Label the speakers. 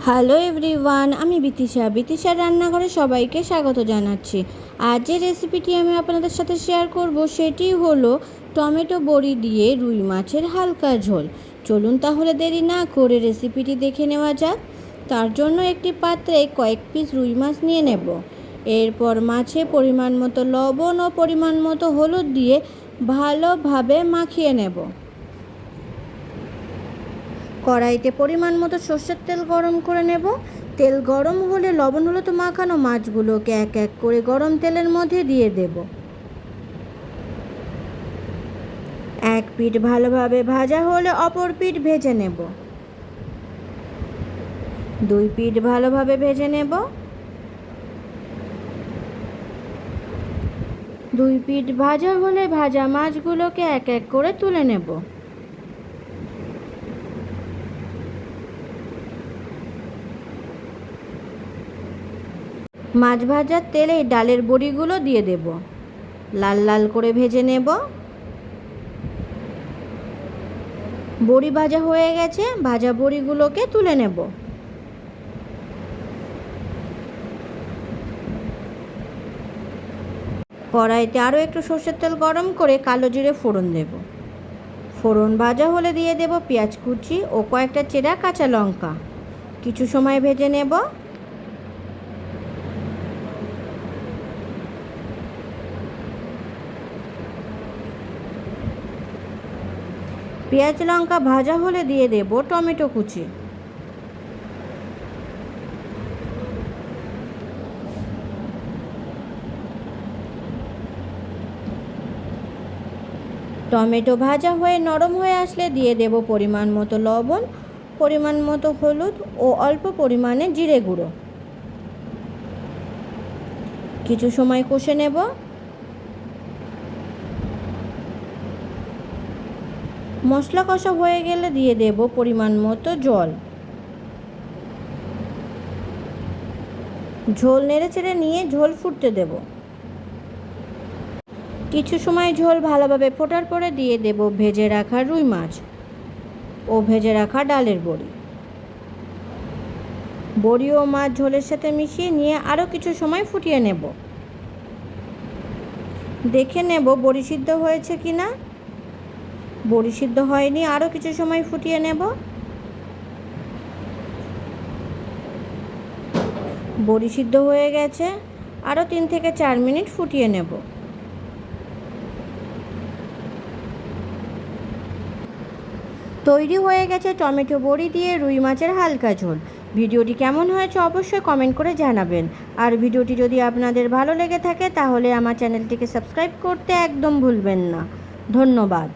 Speaker 1: Hello everyone, আমি বিতিশার রান্নাঘরে সবাইকে স্বাগত জানাচ্ছি। আজ যে রেসিপিটি আমি আপনাদের সাথে শেয়ার করব সেটি হলো টমেটো বড়ি দিয়ে রুই মাছের হালকা ঝোল। চলুন তাহলে দেরি না করে রেসিপিটি দেখে নেওয়া যাক। তার জন্য একটি পাত্রে কয়েক পিস রুই মাছ নিয়ে নেব। এরপর মাছে পরিমাণ মতো লবণ ও পরিমাণ মতো হলুদ দিয়ে ভালোভাবে মাখিয়ে নেব। কড়াইতে পরিমাণ মতো সর্ষের তেল গরম করে নেব। তেল গরম হলে লবণ হলুদ মাখানো মাছগুলোকে এক এক করে গরম তেলের মধ্যে দিয়ে দেব। এক পিঠ ভালোভাবে ভাজা হলে অপর পিঠ ভেজে নেব। দুই পিঠ ভালোভাবে ভেজে নেব। দুই পিঠ ভাজা হলে ভাজা মাছগুলোকে এক এক করে তুলে নেব। মাছ ভাজার তেলে ডালের বড়িগুলো দিয়ে দেব। লাল লাল করে ভেজে নেব। বড়ি ভাজা হয়ে গেছে, ভাজা বড়িগুলোকে তুলে নেব। কড়াইতে আরও একটু সর্ষের তেল গরম করে কালো জিরে ফোড়ন দেব। ফোড়ন ভাজা হলে দিয়ে দেব পেঁয়াজ কুচি ও কয়েকটা চেরা কাঁচা লঙ্কা। কিছু সময় ভেজে নেব। পেঁয়াজ লঙ্কা ভাজা হলে দিয়ে দেব টমেটো কুচি। টমেটো ভাজা হয়ে নরম হয়ে আসলে দিয়ে দেব পরিমাণ মতো লবণ, পরিমাণ মতো হলুদ ও অল্প পরিমাণে জিরে গুঁড়ো। কিছু সময় কষে নেব। মশলা কষা হয়ে গেলে দিয়ে দেব পরিমাণ মতো জল। ঝোল নেড়েচেড়ে নিয়ে ঝোল ফুটতে দেব। কিছু সময় ঝোল ভালোভাবে ফোটার পরে দিয়ে দেব ভেজে রাখা রুই মাছ ও ভেজে রাখা ডালের বড়ি। বড়ি ও মাছ ঝোলের সাথে মিশিয়ে নিয়ে আরও কিছু সময় ফুটিয়ে নেব। দেখে নেব বড়ি সিদ্ধ হয়েছে কি না। বড়ি সিদ্ধ হয়নি, আরও কিছু সময় ফুটিয়ে নেব। বড়ি সিদ্ধ হয়ে গেছে, আরও 3 থেকে 4 মিনিট ফুটিয়ে নেব। তৈরি হয়ে গেছে টমেটো বড়ি দিয়ে রুই মাছের হালকা ঝোল। ভিডিওটি কেমন হয়েছে অবশ্যই কমেন্ট করে জানাবেন। আর ভিডিওটি যদি আপনাদের ভালো লেগে থাকে তাহলে আমার চ্যানেলটিকে সাবস্ক্রাইব করতে একদম ভুলবেন না। ধন্যবাদ।